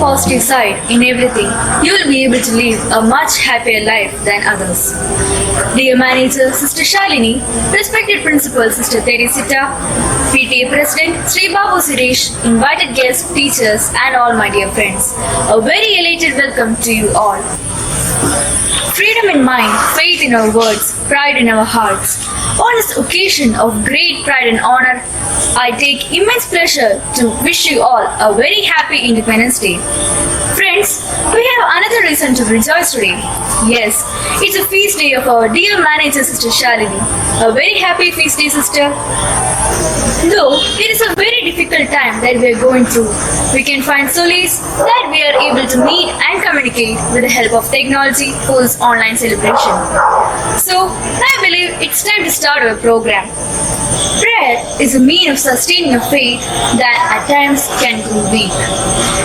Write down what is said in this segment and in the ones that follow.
positive side in everything, you will be able to live a much happier life than others. Dear Manager, Sister Shalini, respected Principal, Sister Teresita, PTA President, Sri Babu Suresh, invited guests, teachers, and all my dear friends, a very elated welcome to you all. Freedom in mind, faith in our words, pride in our hearts. On this occasion of great pride and honor, I take immense pleasure to wish you all a very happy Independence Day. Friends, we have another reason to rejoice today. Yes, it's a feast day of our dear manager, Sister Shalini. A very happy feast day, sister. Though it is a very difficult time that we are going through, we can find solace that we are able to meet and communicate with the help of technology for this online celebration. So, I believe it's time to start our program. Prayer is a means of sustaining a faith that at times can grow weak.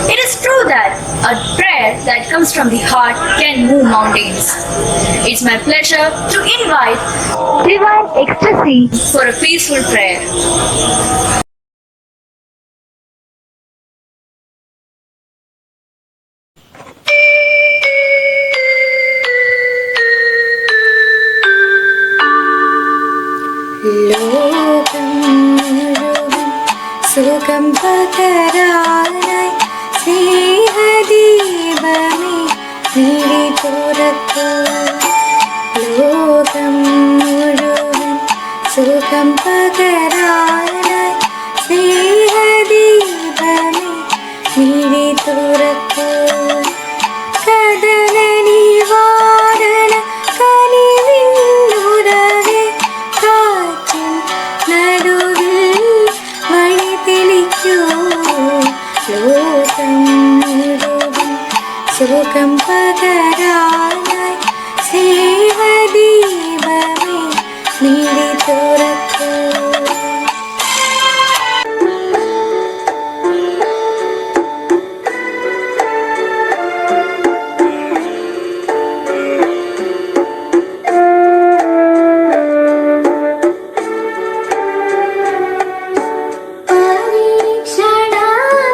It is true that a prayer that comes from the heart can move mountains. It's my pleasure to invite Divine Ecstasy for a peaceful prayer. സുഖം പകരാനായി സ്നേഹദീപമേ മിഴി തുറക്കൂ. ലോകം മുഴുവൻ സുഖം പകരാനായി സ്നേഹദീപമേ മിഴി തുറക്കൂ.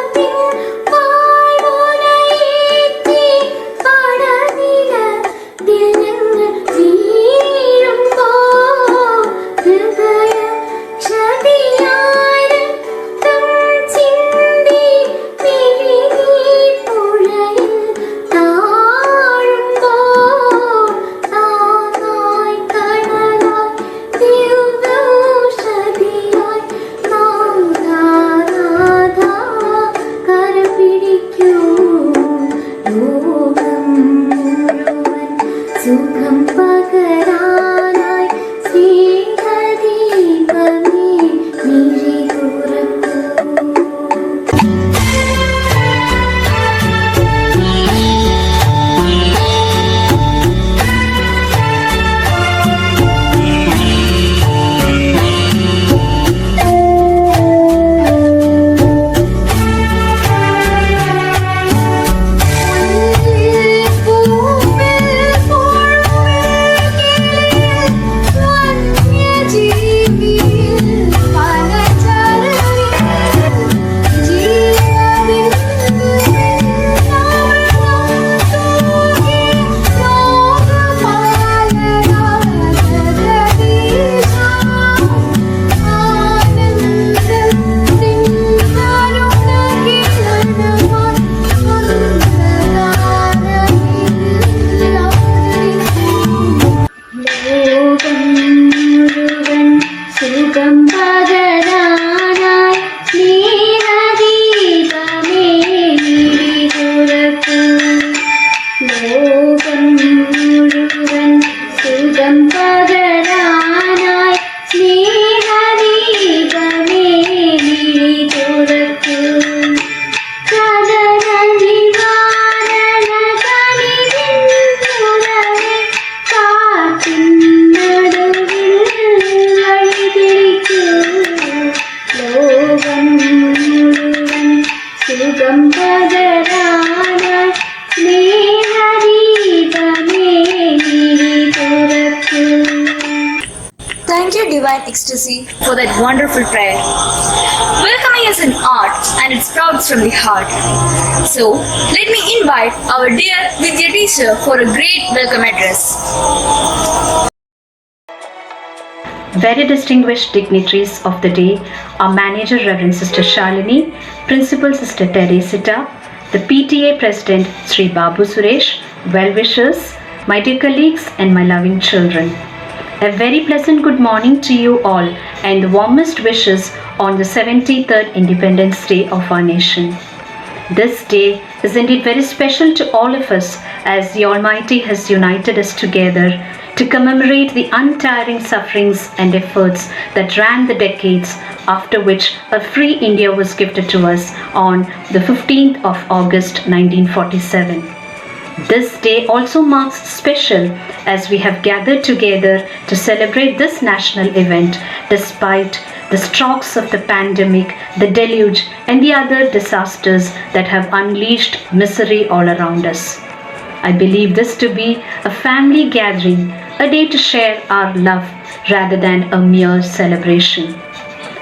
കദന നിവാരണ കനിവിന്നുറവേ കാറ്റിൻ നടുവിൽ വഴി തെളിക്കൂ. ലോകം മുഴുവൻ സുഖം പകരാനായി സ്നേഹദീപമേ മിഴി തുറക്കൂ. divine ecstasy for that wonderful prayer. Welcoming is an art and it sprouts from the heart. So, let me invite our dear Vidya teacher for a great welcome address. Very distinguished dignitaries of the day, our manager Reverend Sister Shalini, Principal Sister Teresita, the PTA President Sri Babu Suresh, well-wishers, my dear colleagues and my loving children. A very pleasant good morning to you all and the warmest wishes on the 73rd Independence Day of our nation. This day is indeed very special to all of us as the Almighty has united us together to commemorate the untiring sufferings and efforts that ran the decades after which a free India was gifted to us on the 15th of August 1947. This day also marks special as we have gathered together to celebrate this national event despite the strokes of the pandemic, the deluge and the other disasters that have unleashed misery all around us. I believe this to be a family gathering, a day to share our love rather than a mere celebration.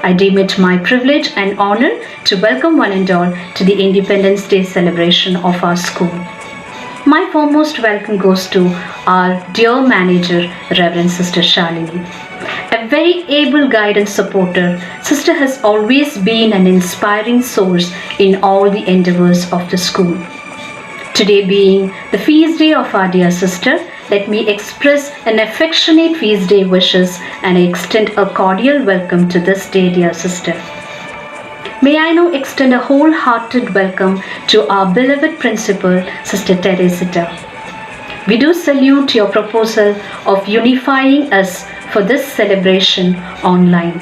I deem it my privilege and honor to welcome one and all to the Independence Day celebration of our school. My foremost welcome goes to our dear manager, Reverend Sister Shalini. A very able guide and supporter, Sister has always been an inspiring source in all the endeavors of the school. Today being the feast day of our dear sister, let me express an affectionate feast day wishes and extend a cordial welcome to this day, dear sister. May I now extend a wholehearted welcome to our beloved principal, Sister Teresita. We do salute your proposal of unifying us for this celebration online.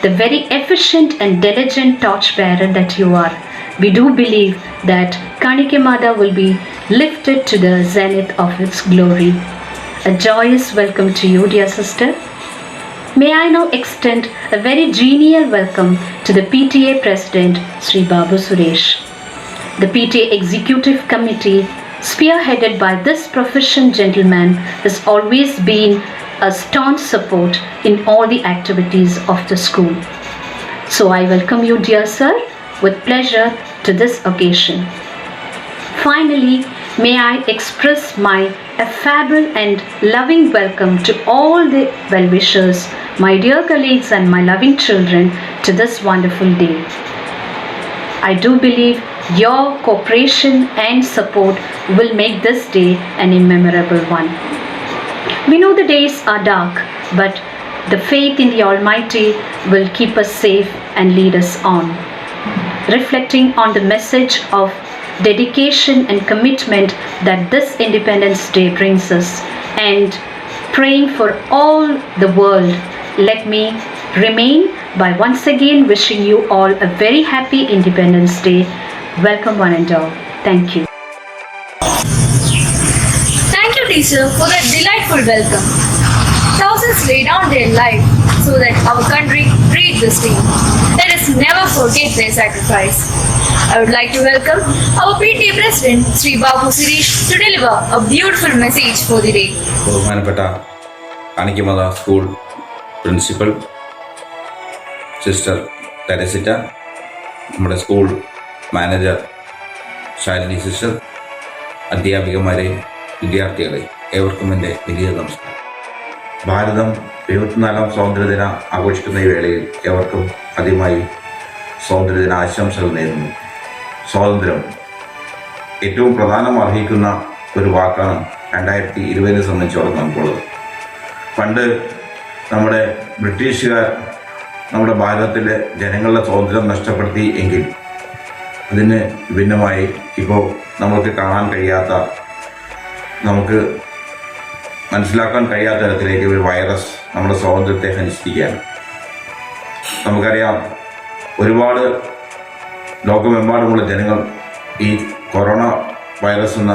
The very efficient and diligent torchbearer that you are, we do believe that Kanikemada will be lifted to the zenith of its glory. A joyous welcome to you, dear sister. May I now extend a very genial welcome to the PTA President, Sri Babu Suresh. The PTA Executive Committee, spearheaded by this proficient gentleman, has always been a staunch support in all the activities of the school. So I welcome you, dear sir, with pleasure to this occasion. Finally, may I express my affable and loving welcome to all the well-wishers, my dear colleagues and my loving children to this wonderful day. I do believe your cooperation and support will make this day an immemorable one. We know the days are dark, but the faith in the Almighty will keep us safe and lead us on. Reflecting on the message of dedication and commitment that this Independence Day brings us and praying for all the world, let me remain by once again wishing you all a very happy Independence Day. Welcome one and all. Thank you. Thank you, teacher, for that delightful welcome. Thousands lay down their life so that our country breathe this day. Let us never forget their sacrifice. I would like to welcome our PTA President, Sri Babu Suresh, to deliver a beautiful message for the day. ബഹുമാനപ്പെട്ട കാണിക്കമത school principal sister തെരസിറ്റ, നമ്മുടെ school manager Shalini sister, അധ്യാപികമാരെ, വിദ്യാർത്ഥികളെ, ഏവർക്കും എൻ്റെ വലിയ നമസ്കാരം. ഭാരതം 74ാം സ്വാതന്ത്ര്യദിന ആഘോഷിക്കുന്ന ഈ വേളയിൽ ഏവർക്കും ആദ്യമായി സ്വാതന്ത്ര്യദിന ആശംസകൾ നേരുന്നു. സ്വാതന്ത്ര്യം ഏറ്റവും പ്രധാനം അർഹിക്കുന്ന ഒരു വാക്കാണ് 2020 സംബന്ധിച്ചോളം നമുക്കുള്ളത്. പണ്ട് നമ്മുടെ ബ്രിട്ടീഷുകാർ നമ്മുടെ ഭാരതത്തിലെ ജനങ്ങളുടെ സ്വാതന്ത്ര്യം നഷ്ടപ്പെടുത്തി എങ്കിൽ അതിന് ഭിന്നമായി ഇപ്പോൾ നമുക്ക് കാണാൻ കഴിയാത്ത, നമുക്ക് മനസ്സിലാക്കാൻ കഴിയാത്ത തരത്തിലേക്ക് ഒരു വൈറസ് നമ്മുടെ സ്വാതന്ത്ര്യത്തെ ഹനിച്ചിരിക്കുകയാണ്. നമുക്കറിയാം, ഒരുപാട് ലോകമെമ്പാടുമുള്ള ജനങ്ങൾ ഈ കൊറോണ വൈറസ് എന്ന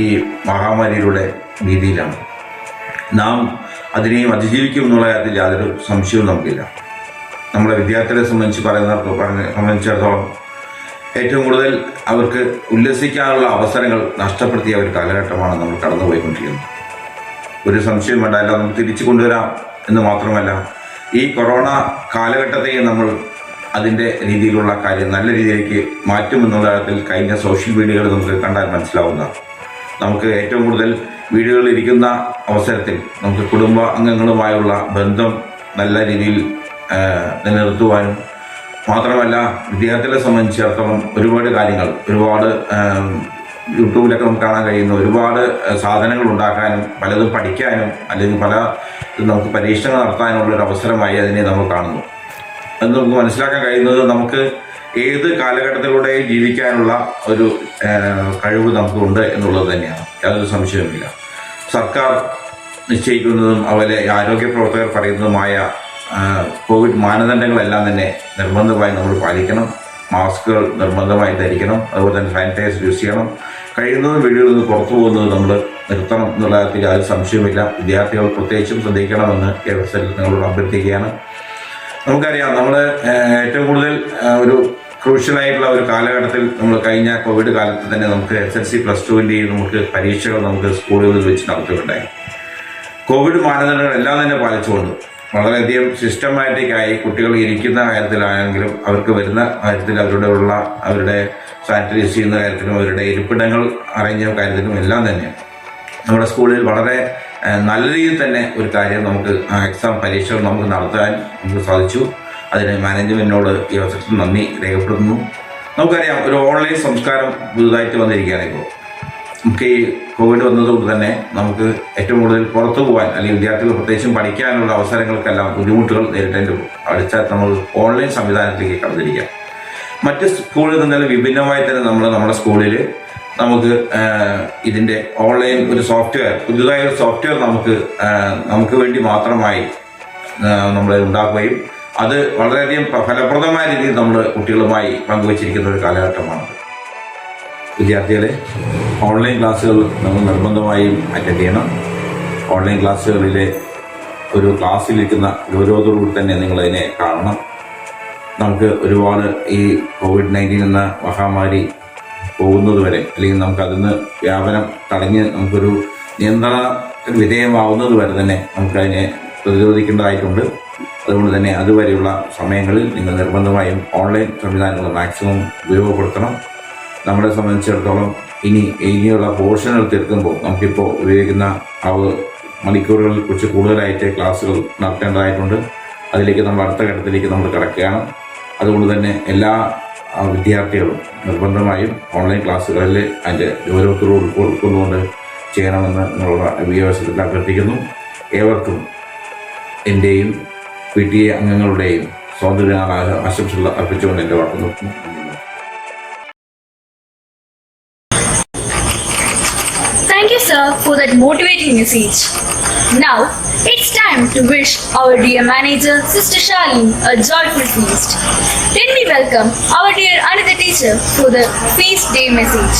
ഈ മഹാമാരിയിലൂടെ ഭീതിയിലാണ്. നാം അതിനെയും അതിജീവിക്കും എന്നുള്ള കാര്യത്തിൽ യാതൊരു സംശയവും നമുക്കില്ല. നമ്മുടെ വിദ്യാർത്ഥികളെ സംബന്ധിച്ചിടത്തോളം ഏറ്റവും കൂടുതൽ അവർക്ക് ഉല്ലസിക്കാനുള്ള അവസരങ്ങൾ നഷ്ടപ്പെടുത്തിയ ഒരു കാലഘട്ടമാണ് നമ്മൾ കടന്നുപോയിക്കൊണ്ടിരിക്കുന്നത്. ഒരു സംശയം വേണ്ട, എല്ലാം നമുക്ക് തിരിച്ചു കൊണ്ടുവരാം എന്ന് മാത്രമല്ല ഈ കൊറോണ കാലഘട്ടത്തെയും നമ്മൾ അതിൻ്റെ രീതിയിലുള്ള കാര്യം നല്ല രീതിയിലേക്ക് മാറ്റുമെന്നുള്ള തരത്തിൽ കഴിഞ്ഞ സോഷ്യൽ മീഡിയകൾ നമുക്ക് കണ്ടാൽ മനസ്സിലാവുന്നതാണ്. നമുക്ക് ഏറ്റവും കൂടുതൽ വീടുകളിൽ ഇരിക്കുന്ന അവസരത്തിൽ നമുക്ക് കുടുംബ അംഗങ്ങളുമായുള്ള ബന്ധം നല്ല രീതിയിൽ നിലനിർത്തുവാനും മാത്രമല്ല വിദ്യാർത്ഥികളെ സംബന്ധിച്ചിടത്തോളം ഒരുപാട് കാര്യങ്ങൾ യൂട്യൂബിലൊക്കെ നമുക്ക് കാണാൻ കഴിയുന്ന ഒരുപാട് സാധനങ്ങൾ ഉണ്ടാക്കാനും പലതും പഠിക്കാനും അല്ലെങ്കിൽ പല നമുക്ക് പരീക്ഷണങ്ങൾ നടത്താനുള്ളൊരു അവസരമായി അതിനെ നമ്മൾ കാണുന്നു. അത് നമുക്ക് മനസ്സിലാക്കാൻ കഴിയുന്നത് നമുക്ക് ഏത് കാലഘട്ടത്തിലൂടെയും ജീവിക്കാനുള്ള ഒരു കഴിവ് നമുക്കുണ്ട് എന്നുള്ളത് തന്നെയാണ്, യാതൊരു സംശയവുമില്ല. സർക്കാർ നിശ്ചയിക്കുന്നതും അതുപോലെ ആരോഗ്യ പ്രവർത്തകർ പറയുന്നതുമായ കോവിഡ് മാനദണ്ഡങ്ങളെല്ലാം തന്നെ നിർബന്ധമായി നമ്മൾ പാലിക്കണം. മാസ്കുകൾ നിർബന്ധമായി ധരിക്കണം, അതുപോലെ തന്നെ സാനിറ്റൈസർ യൂസ് ചെയ്യണം. കഴിയുന്നതും വീടുകളിൽ നിന്ന് പുറത്തു പോകുന്നത് നമ്മൾ നിർത്തണം എന്നുള്ള കാര്യത്തിൽ യാതൊരു സംശയവുമില്ല. വിദ്യാർത്ഥികൾ പ്രത്യേകിച്ചും ശ്രദ്ധിക്കണമെന്ന് ഈ അവസരത്തിൽ നിങ്ങളോട് അഭ്യർത്ഥിക്കുകയാണ്. നമുക്കറിയാം നമ്മൾ ഏറ്റവും കൂടുതൽ ഒരു ക്രൂഷ്യലായിട്ടുള്ള ഒരു കാലഘട്ടത്തിൽ നമ്മൾ കഴിഞ്ഞ കോവിഡ് കാലത്ത് തന്നെ നമുക്ക് SSLC +2 നമുക്ക് പരീക്ഷകൾ നമുക്ക് സ്കൂളുകളിൽ വെച്ച് നടത്തുകയുണ്ടായി. കോവിഡ് മാനദണ്ഡങ്ങൾ എല്ലാം തന്നെ പാലിച്ചുകൊണ്ട് വളരെയധികം സിസ്റ്റമാറ്റിക്കായി കുട്ടികൾ ഇരിക്കുന്ന കാര്യത്തിലാണെങ്കിലും അവർക്ക് വരുന്ന കാര്യത്തിൽ അവരുടെ സാനിറ്റൈസ് ചെയ്യുന്ന കാര്യത്തിലും അവരുടെ ഇരിപ്പിടങ്ങൾ അറേഞ്ച് ചെയ്യുന്ന കാര്യത്തിലും എല്ലാം തന്നെ നമ്മുടെ സ്കൂളിൽ വളരെ നല്ല രീതിയിൽ തന്നെ ഒരു കാര്യം നമുക്ക് എക്സാം പരീക്ഷകൾ നമുക്ക് നടത്താൻ നമുക്ക് സാധിച്ചു. അതിന് മാനേജ്മെൻറ്റിനോട് ഈ അവസരത്തിൽ നന്ദി രേഖപ്പെടുത്തുന്നു. നമുക്കറിയാം ഒരു ഓൺലൈൻ സംസ്കാരം പുതുതായിട്ട് വന്നിരിക്കുകയാണ്. ഇപ്പോൾ നമുക്ക് ഈ കോവിഡ് വന്നതുകൊണ്ട് തന്നെ നമുക്ക് ഏറ്റവും കൂടുതൽ പുറത്തു പോകാൻ അല്ലെങ്കിൽ വിദ്യാർത്ഥികൾ പ്രത്യേകിച്ചും പഠിക്കാനുള്ള അവസരങ്ങൾക്കെല്ലാം ബുദ്ധിമുട്ടുകൾ നേരിട്ടേണ്ടി പഠിച്ചാൽ നമ്മൾ ഓൺലൈൻ സംവിധാനത്തിലേക്ക് കടന്നിരിക്കാം. മറ്റ് സ്കൂളിൽ നിന്നെല്ലാം വിഭിന്നമായി തന്നെ നമ്മുടെ സ്കൂളിൽ നമുക്ക് ഇതിൻ്റെ ഓൺലൈൻ ഒരു സോഫ്റ്റ്വെയർ പുതുതായ ഒരു സോഫ്റ്റ്വെയർ നമുക്ക് വേണ്ടി മാത്രമായി നമ്മൾ ഉണ്ടാക്കുകയും അത് വളരെയധികം ഫലപ്രദമായ രീതിയിൽ നമ്മൾ കുട്ടികളുമായി പങ്കുവച്ചിരിക്കുന്ന ഒരു കാലഘട്ടമാണ്. വിദ്യാർത്ഥികളെ ഓൺലൈൻ ക്ലാസ്സുകൾ നമ്മൾ നിർബന്ധമായും അറ്റൻഡ് ചെയ്യണം. ഓൺലൈൻ ക്ലാസ്സുകളിലെ ഒരു ക്ലാസ്സിലിരിക്കുന്ന ഗൗരവത്തോടുകൂടി തന്നെ നിങ്ങളതിനെ കാണണം. നമുക്ക് ഒരുപാട് ഈ COVID-19 എന്ന മഹാമാരി പോകുന്നത് വരെ അല്ലെങ്കിൽ നമുക്കതിന് വ്യാപനം തടഞ്ഞ് നമുക്കൊരു നിയന്ത്രണ വിധേയമാവുന്നത് വരെ തന്നെ നമുക്കതിനെ പ്രതിരോധിക്കേണ്ടതായിട്ടുണ്ട്. അതുകൊണ്ട് തന്നെ അതുവരെയുള്ള സമയങ്ങളിൽ നിങ്ങൾ നിർബന്ധമായും ഓൺലൈൻ സംവിധാനങ്ങൾ മാക്സിമം ഉപയോഗപ്പെടുത്തണം. നമ്മളെ സംബന്ധിച്ചിടത്തോളം ഇനിയുള്ള പോർഷനുകൾ തീർക്കുമ്പോൾ നമുക്കിപ്പോൾ ഉപയോഗിക്കുന്ന മണിക്കൂറുകളെ കുറിച്ച് കൂടുതലായിട്ട് ക്ലാസ്സുകൾ നടത്തേണ്ടതായിട്ടുണ്ട്. അതിലേക്ക് നമ്മൾ അടുത്ത ഘട്ടത്തിലേക്ക് നമ്മൾ കടക്കുകയാണ്. അതുകൊണ്ട് തന്നെ എല്ലാ വിദ്യാർത്ഥികളും നിർബന്ധമായും ഓൺലൈൻ ക്ലാസ്സുകളിൽ അതിൻ്റെ ഗൗരവത്തോട് ഉൾക്കൊണ്ടുകൊണ്ട് ചെയ്യണമെന്ന് നിങ്ങളോട് ഈ അവസരത്തിൽ അഭ്യർത്ഥിക്കുന്നു. ഏവർക്കും എൻ്റെയും PTA അംഗങ്ങളുടെയും സ്വാതന്ത്ര്യ ആശംസകൾ അർപ്പിച്ചുകൊണ്ട് എൻ്റെ വാക്ക് നിർത്തുന്നു. Thank you, sir, for that motivating message. Now, it's time to wish our dear manager, Sister Shalini, a joyful feast. Then we welcome our dear Anita teacher for the feast day message.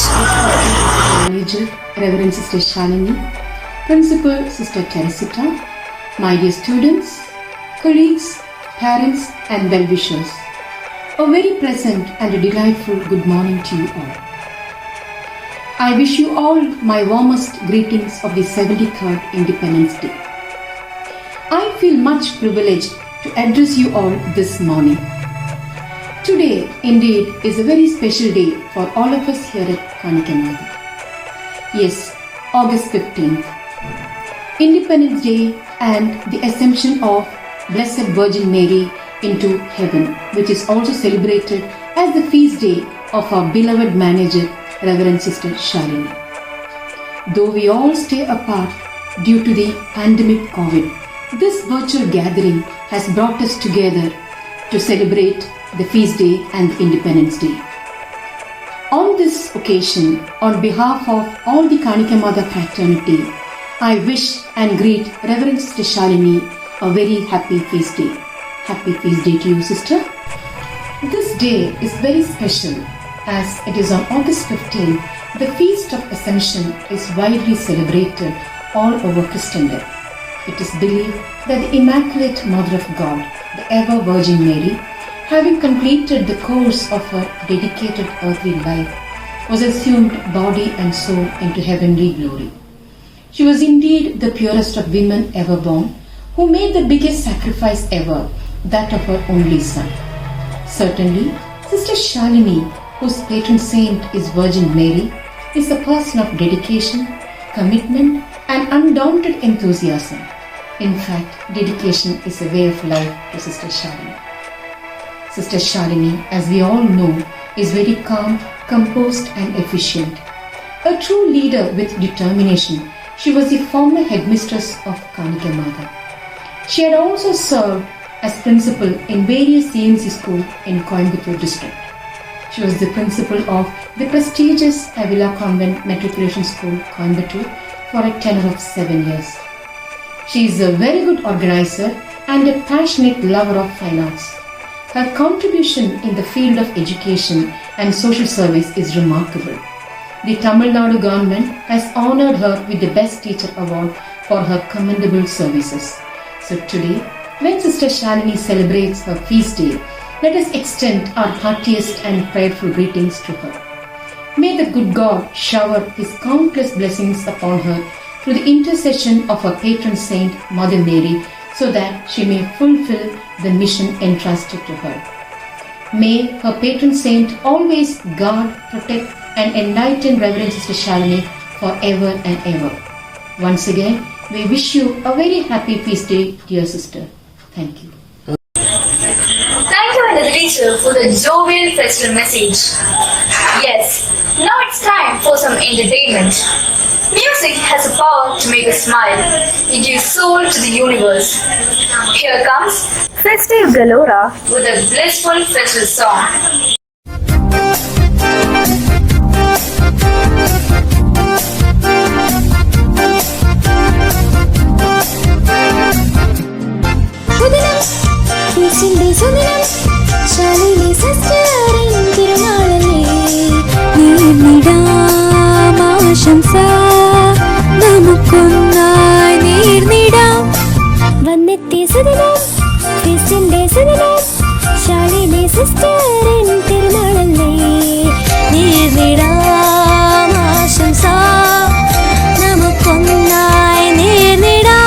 Manager, Reverend Sister Shalini, Principal Sister Teresita, my dear students, colleagues, parents and well-wishers, a very pleasant and a delightful good morning to you all. I wish you all my warmest greetings of the 73rd Independence Day. I feel much privileged to address you all this morning. Today, indeed, is a very special day for all of us here at Kanikamatha. Yes, August 15th, Independence Day and the Assumption of Blessed Virgin Mary into heaven, which is also celebrated as the feast day of our beloved manager, Reverend Sister Shalini. Though we all stay apart due to the pandemic COVID, this virtual gathering has brought us together to celebrate the feast day and Independence Day. On this occasion, on behalf of all the Kanikamatha fraternity, I wish and greet Reverend Sister Shalini a very happy feast day. Happy feast day to you, sister. This day is very special as it is on August 15th. The Feast of Ascension is widely celebrated all over Christendom. It is believed that the Immaculate Mother of God, the ever Virgin Mary, having completed the course of her dedicated earthly life, was assumed body and soul into heavenly glory. She was indeed the purest of women ever born, who made the biggest sacrifice ever, that of her only son. Certainly, Sister Shalini, whose patron saint is Virgin Mary, is a person of dedication, commitment, and undaunted enthusiasm. In fact, dedication is a way of life to Sister Shalini. Sister Shalini, as we all know, is very calm, composed, and efficient. A true leader with determination, she was the former headmistress of Kanika Mata. She had also served as principal in various CMC schools in Coimbatore district. She was the principal of the prestigious Avila Convent Matriculation School, Coimbatore, for a tenure of 7 years. She is a very good organizer and a passionate lover of fine arts. Her contribution in the field of education and social service is remarkable. The Tamil Nadu government has honored her with the Best Teacher Award for her commendable services. So today, when Sister Shalini celebrates her feast day, let us extend our heartiest and prayerful greetings to her. May the good God shower His countless blessings upon her through the intercession of her patron saint, Mother Mary, so that she may fulfill the mission entrusted to her. May her patron saint always guard, protect, and enlighten Reverend Sister Shalini forever and ever. Once again, we wish you a very happy feast day, dear sister. Thank you. Thank you, Another Teacher, for the jovial festival message. Yes, now it's time for some entertainment. Music has the power to make us smile. It gives soul to the universe. Here comes Festive Galora with a blissful festival song. സുദിനം ശാലിനി സിസ്റ്ററിൻ തിരുനാളല്ലേ നേർന്നിടാം ആശംസ നമുക്കൊന്നായി നേർന്നിടാം വന്നെത്തിയ സുദിനം ക്രിസ്ത്യന്റെ സുദിനം ശാലിനി സിസ്റ്ററിൻ തിരുനാളല്ലേ നേർന്നിടാം ആശംസ നമുക്കൊന്നായി നേർന്നിടാം.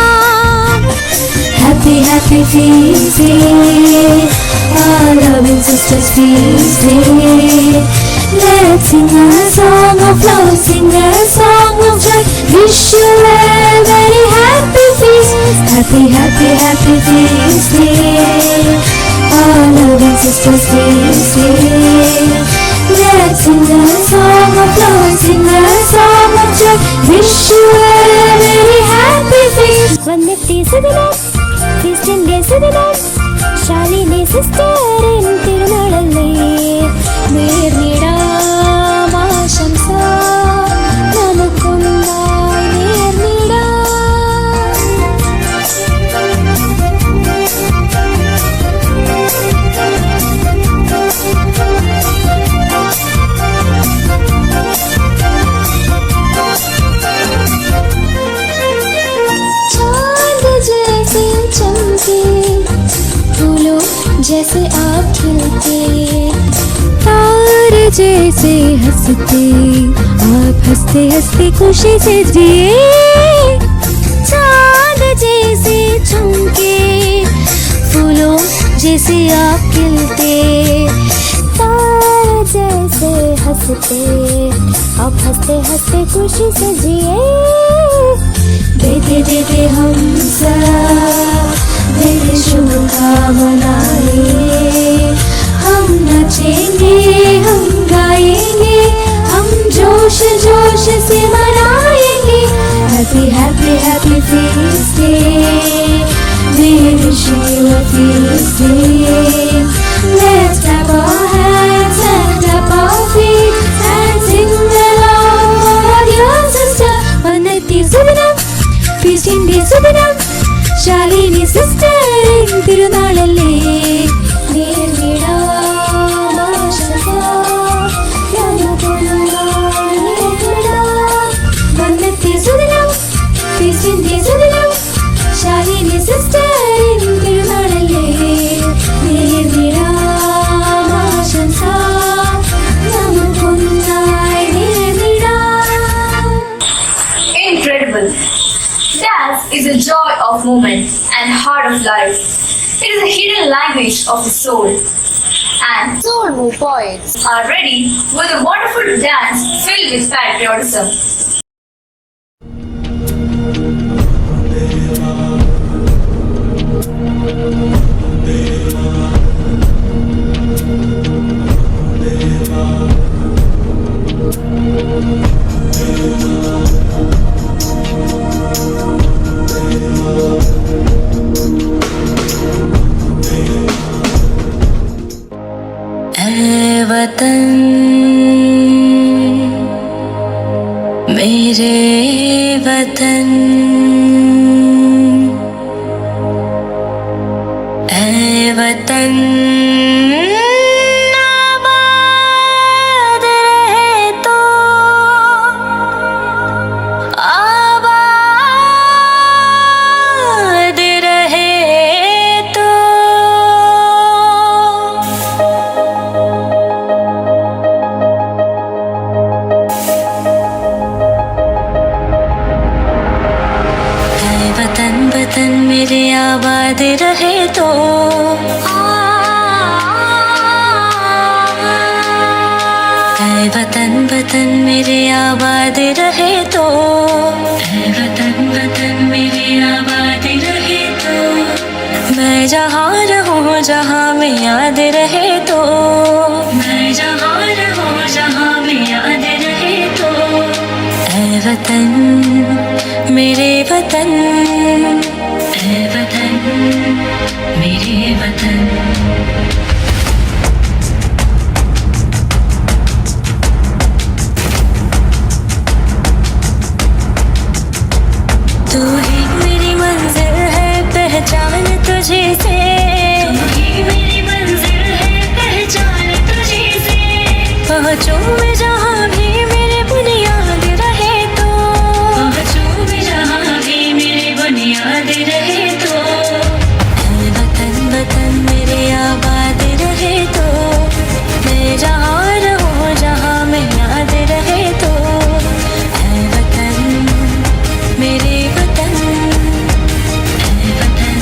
Happy, happy feast day, our loving sisters feast day. Let's sing a song of love, sing a song of joy. Wish you a very happy feast. Happy, happy, happy feast day, our loving sisters feast day. Let's sing a song of love, sing a song of joy. Wish you a very happy feast. വന്നെത്തി സുദിനം ക്രിസ്ത്യന്റെ സുദിനം ശാലിനി സിസ്റ്ററിൻ തിരുനാളല്ലേ നേർന്നിടാം ആശംസ നമുക്കൊന്നായി നേർന്നിടാം. जैसे आप खिलते तारे जैसे हंसते आप हंसते हंसते खुशी से जिए चांद जैसे चमके फूलों जैसे आप खिलते तारे जैसे हंसते आप हंसते हंसते खुशी से जिए देते देते हम सब मेरे शुभकामनाएं हम नचेंगे हम गाएंगे हम जोश जोश से मनाएंगे. Happy, happy, happy feast day, we wish you a feast day. Let's clap our hands and tap our feet and sing along for your sister. വന്നെത്തി സുദിനം ക്രിസ്ത്യന്റെ സുദിനം ശാലിനി സിസ്റ്ററിൻ തിരുനാളല്ലേ നേർന്നിടാം ആശംസ joy of movement and heart of life. It is a hidden language of the soul. And soul move poets are ready with a wonderful dance filled with patriotism. ऐ वतन मेरे वतन, ऐ वतन आबाद रहे तो, आबाद रहे तो। वतन वतन मेरे आबाद रहे तो, ऐ वतन वतन मेरे आबाद रहे तो, ऐ वतन वतन मेरे आबाद रहे तो। मैं जहाँ रहूँ जहाँ में याद रहे तो, मैं जहाँ रहूँ जहाँ में याद रहे तो। ऐ वतन मेरे वतन, ऐ वतन मेरे वतन। तू ही मेरी मंजिल है पहचान तुझे से, तू ही मेरी मंजिल है पहचान तुझे से। पहुँचूं मैं जहाँ भी मेरे बुनियाद रहे तो, पहुँचूं मैं जहाँ भी मेरे बुनियाद रहे तो। ऐ वतन वतन मेरे आबाद रहे तो, मैं जहाँ रहूँ जहाँ में याद रहे तो। ऐ वतन मेरे वतन, ऐ वतन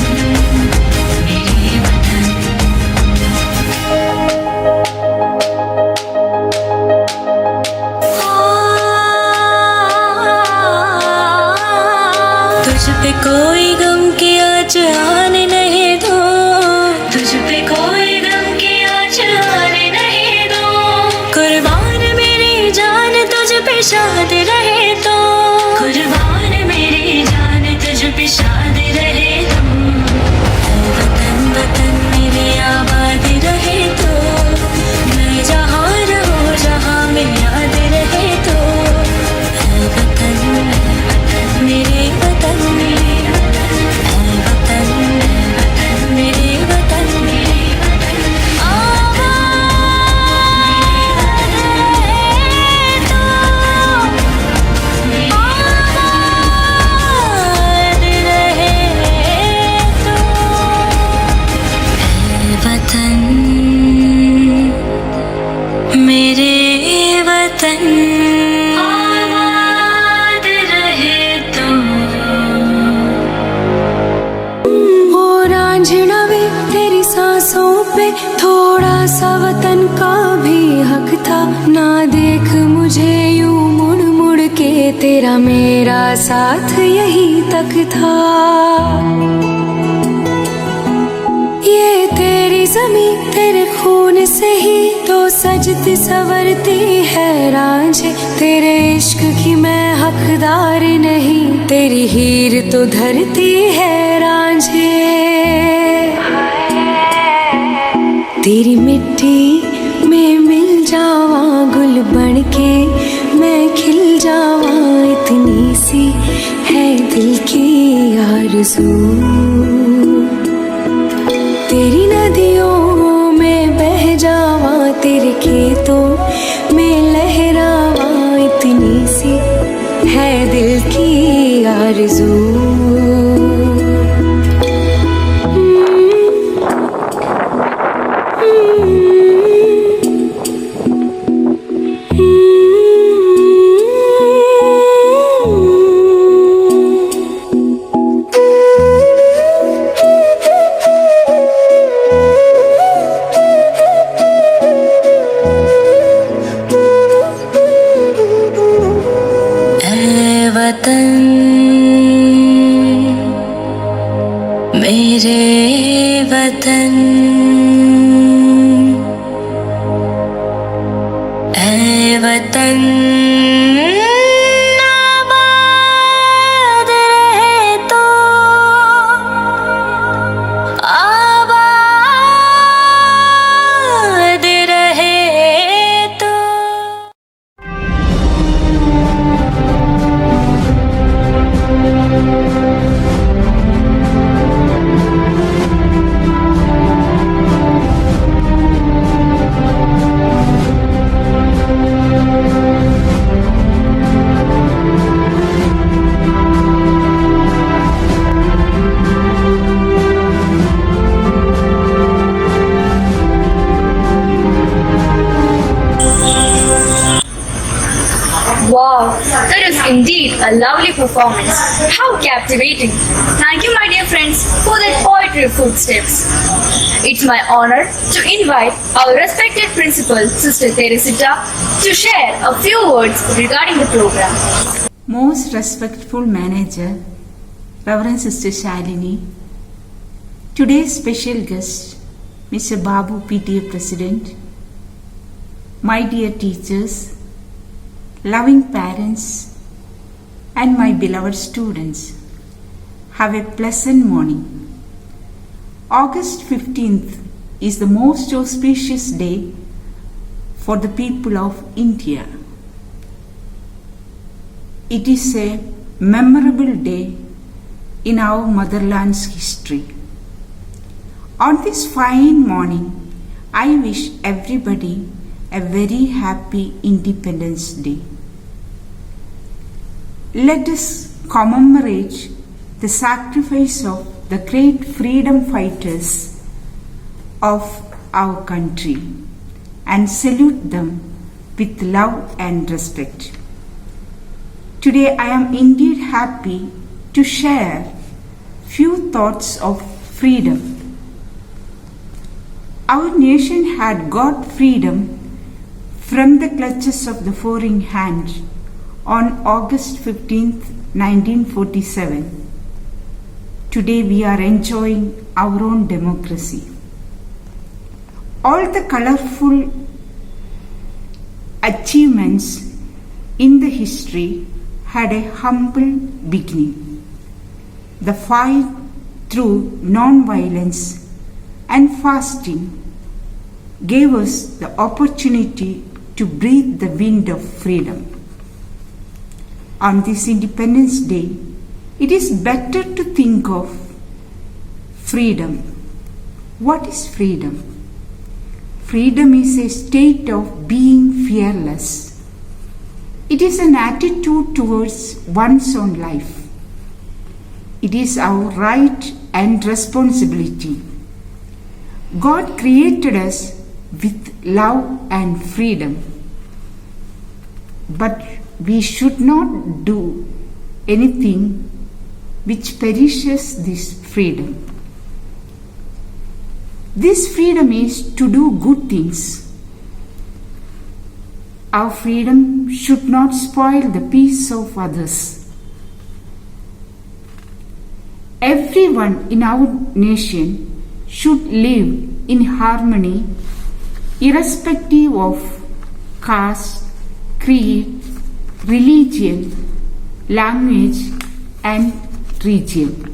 मेरे वतन। तुझ पे कोई गम की आँच आने नहीं दो, तुझ पे कोई गम की आँच आने नहीं दो। कुर्बान मेरी जान तुझ पे शाद रहे तो, कुर्बान मेरी जान तुझ पे शाद रहे तो। ऐ वतन वतन मेरे आबाद रहे तो, मैं जहाँ रहूँ जहाँ में याद रहे तो। ऐ वतन मेरे वतन, ऐ वतन मेरे वतन। आबाद रहे तो, आबाद रहे तो। ऐ वतन मेरे वतन, आबाद रहे तो। ओ रांझना वे तेरी सांसों पे थोड़ा सा वतन का भी हक था। ना देख मुझे यूं मुड़ मुड़ के, तेरा मेरा साथ यही तक था। ये तेरी ज़मीं तेरे खून से ही तो सजती संवरती है रांझे। तेरे इश्क की मैं हकदार नहीं, तेरी हीर तो धरती है रांझे। तेरी मिट्टी में मिल जावा गुल बन के, मैं खिल जावा इतनी सी है दिल की आरज़ू। तेरी नदियों में बह जावा, तेरे खेतों में लहरावा इतनी सी है दिल की आरज़ू। वतन ऐ वतन आबाद रहे तो आबाद रहे तो। Wow, that is indeed a lovely performance. How captivating. Thank you, my dear friends, for that poetry footsteps. It's my honor to invite our respected principal, Sister Teresita, to share a few words regarding the program. Most respectful manager, Reverend Sister Shalini, today's special guest, Mr. Babu, PTA President, my dear teachers, loving parents, and my beloved students, have a pleasant morning. August 15th is the most auspicious day for the people of India. It is a memorable day in our motherland's history. On this fine morning, I wish everybody a very happy Independence Day. Let us commemorate the sacrifice of the great freedom fighters of our country and salute them with love and respect. Today I am indeed happy to share few thoughts of freedom. Our nation had got freedom from the clutches of the foreign hand on August 15th, 1947. Today we are enjoying our own democracy. All the colorful achievements in the history had a humble beginning. The fight through non-violence and fasting gave us the opportunity to breathe the wind of freedom. On this Independence Day, it is better to think of freedom. What is freedom? Freedom is a state of being fearless. It is an attitude towards one's own life. It is our right and responsibility. God created us with love and freedom. But we should not do anything which perishes this freedom. This freedom is to do good things. Our freedom should not spoil the peace of others. Everyone in our nation should live in harmony, irrespective of caste, creed, religion, language, and region.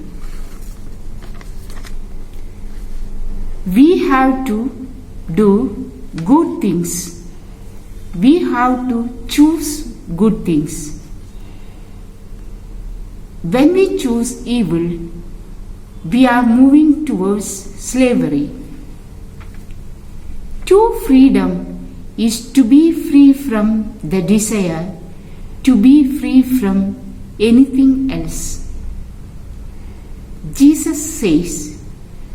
We have to do good things. We have to choose good things. When we choose evil, we are moving towards slavery. True freedom is to be free from the desire to be free from anything else. Jesus says,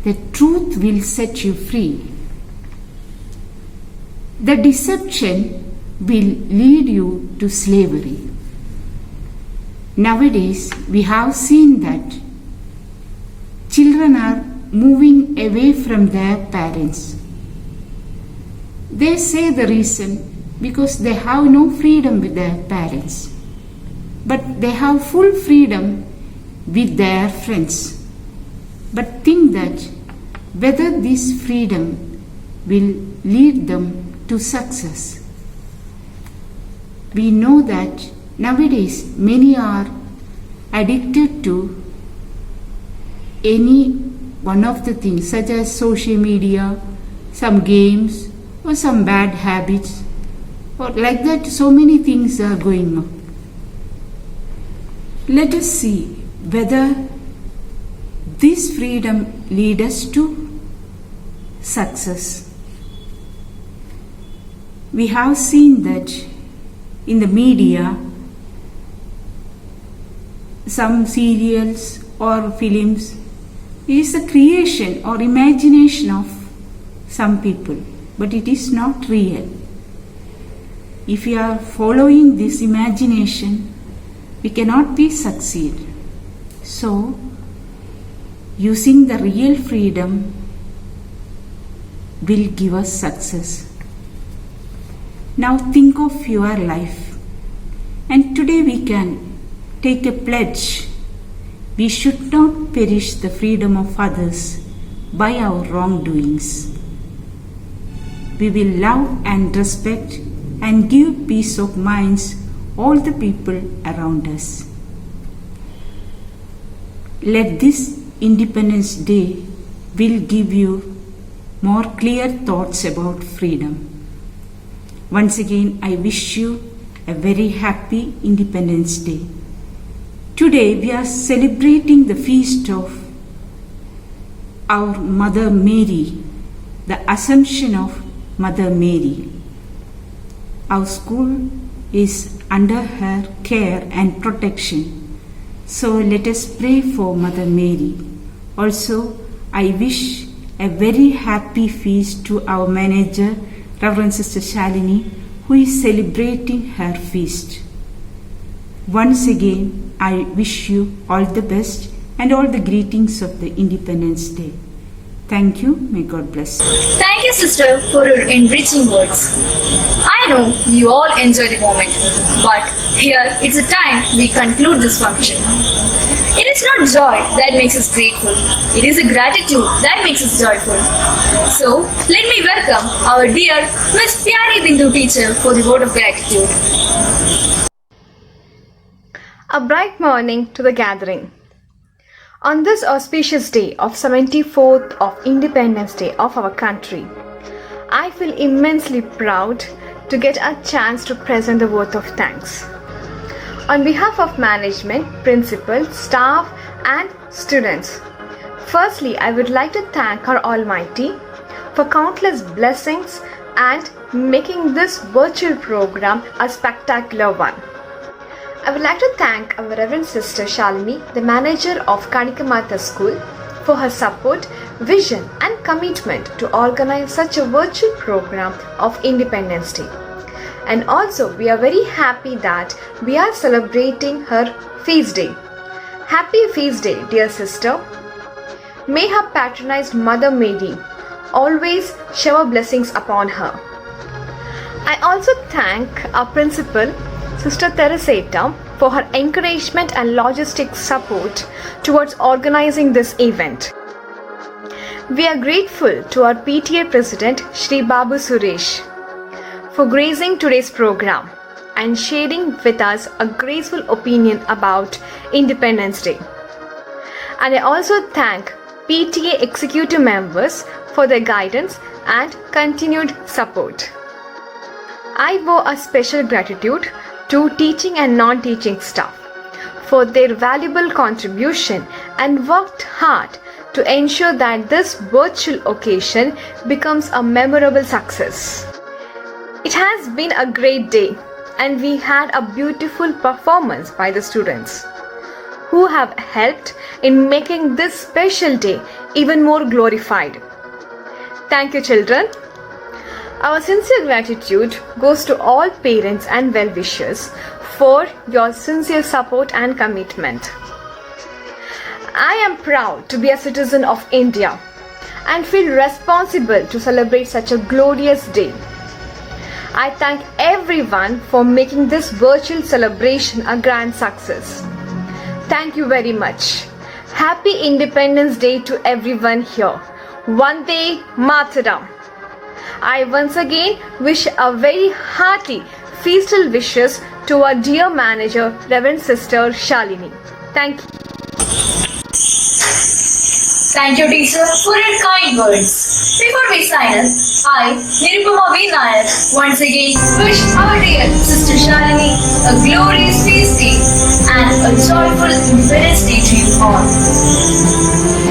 the truth will set you free. The deception will lead you to slavery. Nowadays, we have seen that children are moving away from their parents. They say the reason because they have no freedom with their parents, but they have full freedom with their friends. But think that whether this freedom will lead them to success. We know that nowadays many are addicted to any one of the things, such as social media, some games, or some bad habits, or like that. So many things are going on. Let us see whether this freedom leads us to success. We have seen that in the media, some serials or films is the creation or imagination of some people, but it is not real. If we are following this imagination, we cannot be succeed. So, using the real freedom will give us success. Now think of your life, and today we can take a pledge. We should not perish the freedom of others by our wrongdoings. We will love and respect and give peace of minds all the people around us. Let this Independence Day will give you more clear thoughts about freedom. Once again, I wish you a very happy Independence Day. Today we are celebrating the feast of our Mother Mary, the Assumption of Mother Mary. Our school is under her care and protection. So let us pray for Mother Mary. Also, I wish a very happy feast to our manager, Reverend Sister Shalini, who is celebrating her feast. Once again, I wish you all the best and all the greetings of the Independence Day. Thank you. May God bless you. Thank you, sister, for your enriching words. I know you all enjoy the moment, but here it's a time we conclude this function. It is not joy that makes us grateful. It is a gratitude that makes us joyful. So, let me welcome our dear Miss Pyari Bindu teacher for the word of gratitude. A bright morning to the gathering. On this auspicious day of 74th of Independence Day of our country, I feel immensely proud to get a chance to present the word of thanks. On behalf of management, principal, staff and students, firstly, I would like to thank our Almighty for countless blessings and making this virtual program a spectacular one. I would like to thank our Reverend Sister Shalini, the manager of Kanikamata School, for her support, vision and commitment to organize such a virtual program of Independence Day. And also, we are very happy that we are celebrating her feast day. Happy feast day, dear sister. May her patronized Mother Mary always shower blessings upon her. I also thank our principal, Sister Teresita, for her encouragement and logistic support towards organizing this event. We are grateful to our PTA President, Shri Babu Suresh, for gracing today's program and sharing with us a graceful opinion about Independence Day. And I also thank PTA executive members for their guidance and continued support. I owe a special gratitude to teaching and non-teaching staff for their valuable contribution and worked hard to ensure that this virtual occasion becomes a memorable success. It has been a great day and we had a beautiful performance by the students who have helped in making this special day even more glorified. Thank you, children. Our sincere gratitude goes to all parents and well-wishers for your sincere support and commitment. I am proud to be a citizen of India and feel responsible to celebrate such a glorious day. I thank everyone for making this virtual celebration a grand success. Thank you very much. Happy Independence Day to everyone here. Vande Mataram. I once again wish a very hearty festal wishes to our dear manager, Reverend Sister Shalini. Thank you. Thank you, teacher, for your kind words. Before we sign up, I, Nirupama V. Nair, once again wish our dear Sister Shalini a glorious feast day and a joyful Independence Day to you all.